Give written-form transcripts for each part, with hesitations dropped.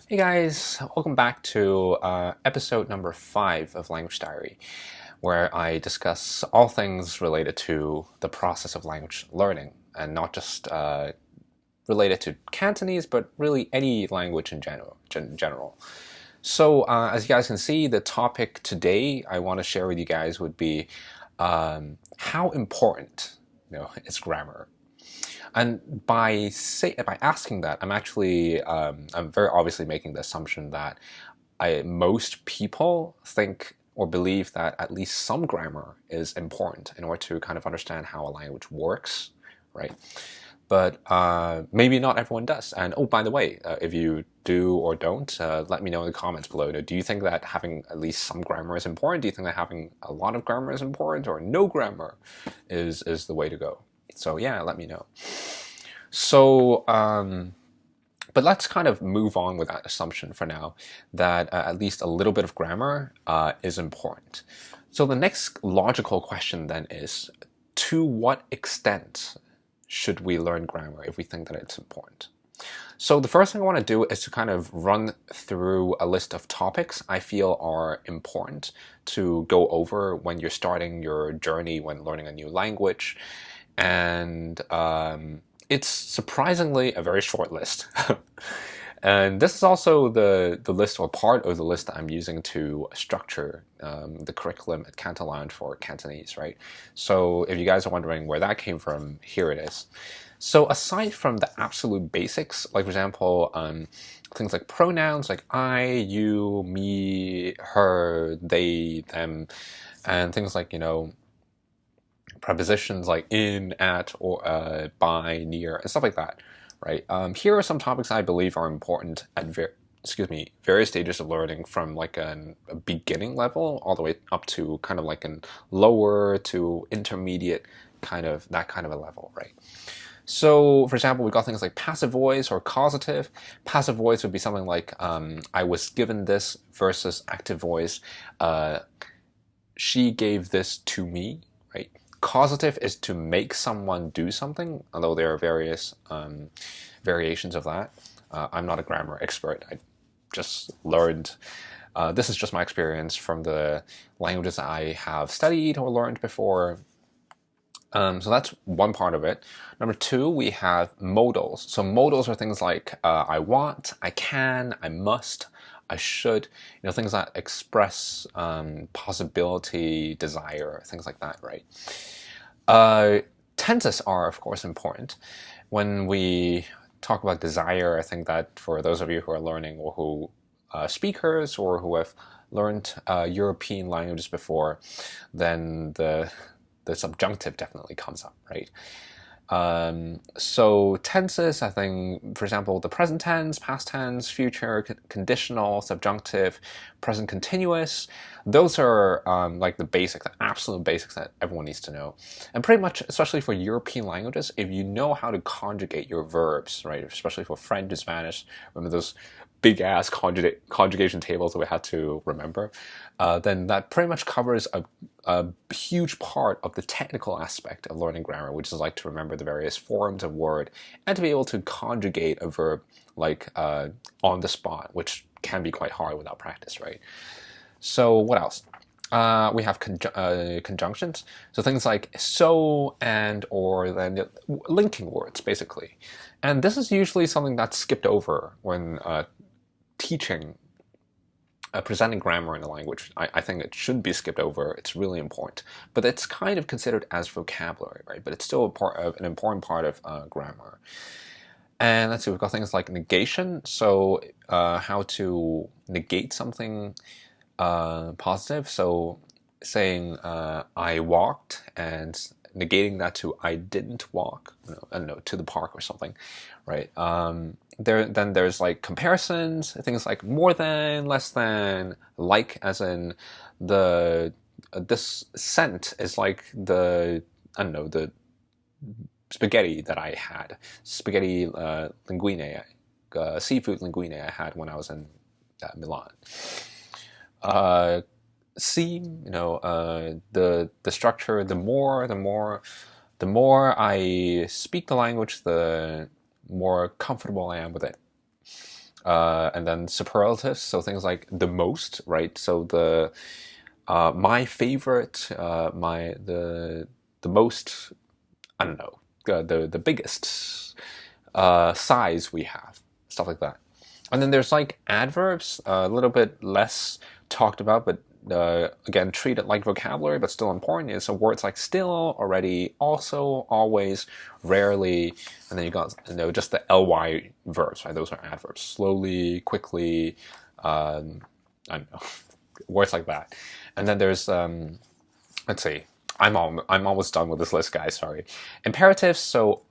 Hey guys, welcome back to episode number 5 of Language Diary, where I discuss all things related to the process of language learning, and not just related to Cantonese, but really any language in general. So, as you guys can see, the topic today I want to share with you guys would be how important, is grammar. And by asking that, I'm very obviously making the assumption that most people think or believe that at least some grammar is important in order to kind of understand how a language works, right? But maybe not everyone does. And oh, by the way, if you do or don't, let me know in the comments below. Do you think that having at least some grammar is important? Do you think that having a lot of grammar is important, or no grammar is the way to go? So yeah, let me know. So, but let's kind of move on with that assumption for now, that at least a little bit of grammar is important. So the next logical question then is, to what extent should we learn grammar if we think that it's important? So the first thing I want to do is to kind of run through a list of topics I feel are important to go over when you're starting your journey when learning a new language. And it's surprisingly a very short list. And this is also the list, or part of the list, that I'm using to structure the curriculum at Cantolounge for Cantonese, right? So if you guys are wondering where that came from, here it is. So aside from the absolute basics, like for example, things like pronouns like I, you, me, her, they, them, and things like, prepositions like in, at, or by, near, and stuff like that, right? Here are some topics I believe are important at various stages of learning, from like a beginning level all the way up to kind of like an lower to intermediate that kind of a level, right? So, for example, we've got things like passive voice or causative. Passive voice would be something like I was given this, versus active voice. She gave this to me, right? Causative is to make someone do something, although there are various variations of that. I'm not a grammar expert. I just learned. This is just my experience from the languages I have studied or learned before. So that's one part of it. Number two, we have modals. So modals are things like I want, I can, I must, I should, things that express possibility, desire, things like that, right? Tenses are, of course, important. When we talk about desire, I think that for those of you who are learning, or who speakers, or who have learned European languages before, then the subjunctive definitely comes up, right? So tenses, I think, for example, the present tense, past tense, future, conditional, subjunctive, present continuous, those are like the basics, the absolute basics that everyone needs to know. And pretty much, especially for European languages, if you know how to conjugate your verbs, right, especially for French and Spanish, remember those big ass conjugation tables that we had to remember, then that pretty much covers a huge part of the technical aspect of learning grammar, which is like to remember the various forms of word and to be able to conjugate a verb like on the spot, which can be quite hard without practice, right? So what else? We have conjunctions, so things like so, and, or, then linking words, basically. And this is usually something that's skipped over when teaching, presenting grammar in a language. I think it should be skipped over. It's really important, but it's kind of considered as vocabulary, right? But it's still an important part of grammar. And let's see, we've got things like negation. So how to negate something positive. So saying I walked, and negating that to I didn't walk, I don't know, to the park or something, right? Then there's like comparisons, things like more than, less than, like, as in this scent is like the, I don't know, the spaghetti that I had, spaghetti linguine, seafood linguine I had when I was in Milan. See, the structure. The more I speak the language, the more comfortable I am with it. And then superlatives, so things like the most, right? So the my favorite, the most, I don't know, the biggest size we have, stuff like that. And then there's like adverbs, a little bit less talked about, but again, treated like vocabulary, but still important. So words like still, already, also, always, rarely, and then you got just the ly verbs, right? Those are adverbs. Slowly, quickly, I don't know, words like that. And then there's let's see. I'm almost done with this list, guys. Sorry. Imperatives, so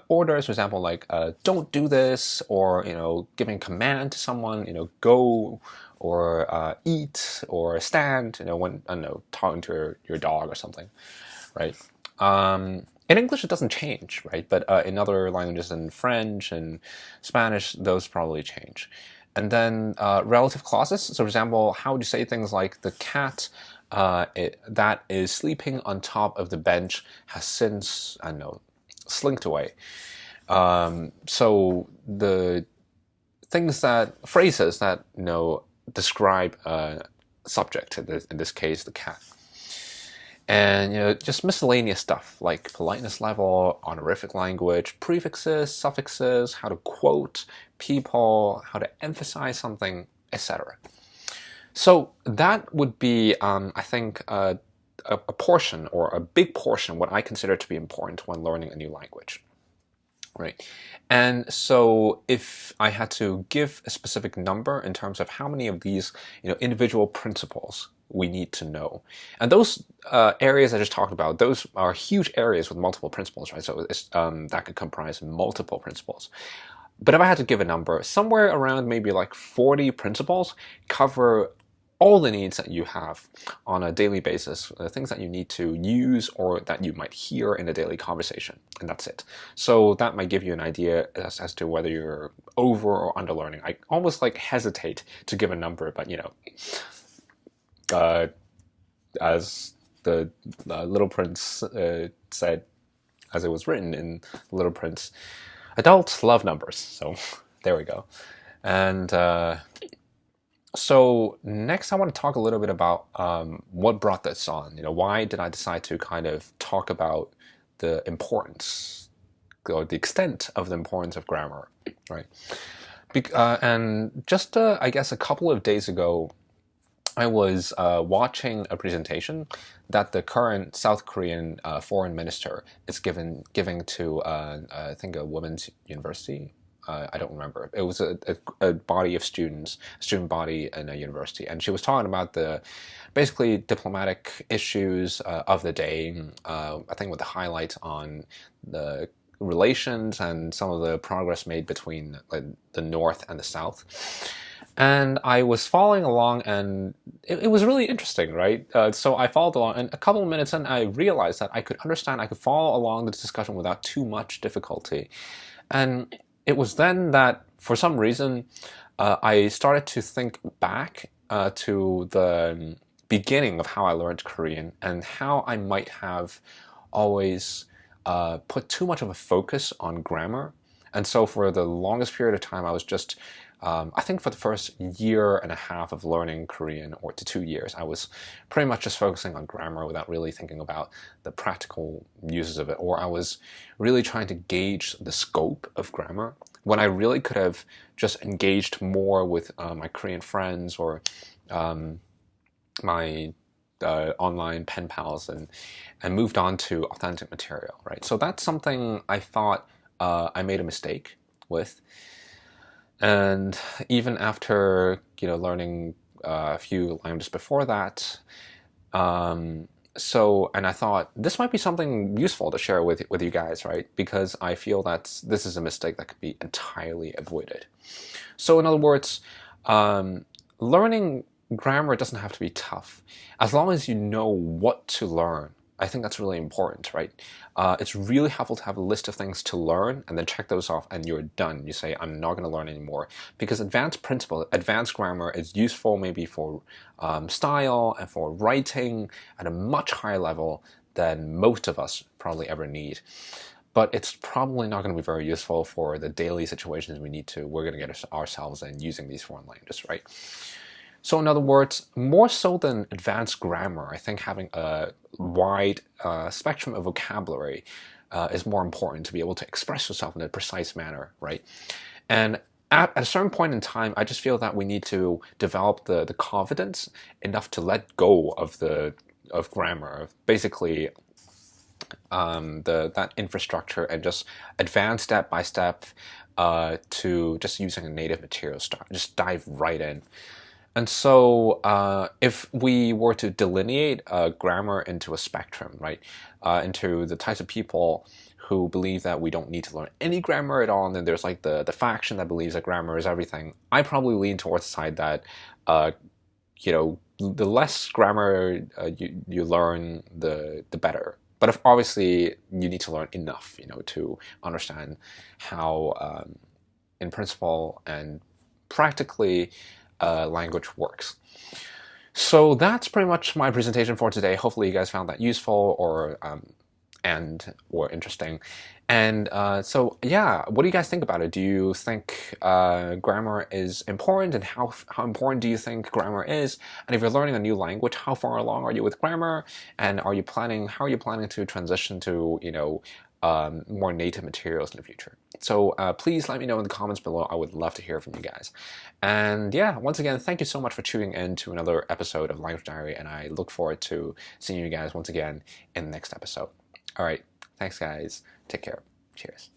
orders, for example, like don't do this, or giving command to someone, go, or eat, or stand. When I don't know, talking to your dog or something, right? In English, it doesn't change, right? But in other languages, in French and Spanish, those probably change. And then relative clauses. So, for example, how would you say things like the cat that is sleeping on top of the bench has since, I don't know, slinked away. So the phrases that describe a subject, in this case the cat, and just miscellaneous stuff like politeness level, honorific language, prefixes, suffixes, how to quote people, how to emphasize something, etc. So that would be, I think, a portion, or a big portion, what I consider to be important when learning a new language, right? And so if I had to give a specific number in terms of how many of these individual principles we need to know, and those areas I just talked about, those are huge areas with multiple principles, right? So that could comprise multiple principles. But if I had to give a number, somewhere around maybe like 40 principles cover all the needs that you have on a daily basis, things that you need to use or that you might hear in a daily conversation, and that's it. So that might give you an idea as to whether you're over or under learning. I almost hesitate to give a number, but as the Little Prince said, as it was written in Little Prince, adults love numbers. So there we go. And so next I want to talk a little bit about what brought this on. Why did I decide to kind of talk about the importance, or the extent of the importance of grammar, right? And just, I guess, a couple of days ago, I was watching a presentation that the current South Korean foreign minister is giving to, I think, a women's university. I don't remember. It was a body of students, a student body in a university, and she was talking about the basically diplomatic issues of the day. I think with the highlight on the relations and some of the progress made between the North and the South. And I was following along, and it was really interesting, right? So I followed along, and a couple of minutes in, I realized that I could follow along the discussion without too much difficulty. And it was then that, for some reason, I started to think back to the beginning of how I learned Korean, and how I might have always put too much of a focus on grammar. And so for the longest period of time, I was just, I think for the first year and a half of learning Korean, or to 2 years, I was pretty much just focusing on grammar without really thinking about the practical uses of it. Or I was really trying to gauge the scope of grammar, when I really could have just engaged more with my Korean friends, or my online pen pals, and moved on to authentic material, right? So that's something I thought I made a mistake with. And even after learning a few languages before that, and I thought this might be something useful to share with you guys, right? Because I feel that this is a mistake that could be entirely avoided. So in other words, learning grammar doesn't have to be tough, as long as you know what to learn. I think that's really important, right? It's really helpful to have a list of things to learn, and then check those off, and you're done. You say, I'm not going to learn anymore. Because advanced grammar is useful maybe for style and for writing at a much higher level than most of us probably ever need. but it's probably not going to be very useful for the daily situations we're going to get ourselves in using these foreign languages, right? So in other words, more so than advanced grammar, I think having a wide spectrum of vocabulary is more important to be able to express yourself in a precise manner, right? And at a certain point in time, I just feel that we need to develop the confidence enough to let go of grammar, basically that infrastructure, and just advance step by step to just using a native material, just dive right in. And so, if we were to delineate grammar into a spectrum, right, into the types of people who believe that we don't need to learn any grammar at all, and then there's like the faction that believes that grammar is everything, I probably lean towards the side that, the less grammar you learn, the better. But if obviously you need to learn enough, to understand how, in principle and practically, language works. So that's pretty much my presentation for today. Hopefully you guys found that useful or interesting. And so yeah, what do you guys think about it? Do you think grammar is important, and how important do you think grammar is? And if you're learning a new language, how far along are you with grammar? And how are you planning to transition to more native materials in the future? So please let me know in the comments below. I would love to hear from you guys. And yeah, once again, thank you so much for tuning in to another episode of Language Diary, and I look forward to seeing you guys once again in the next episode. All right, thanks guys. Take care. Cheers.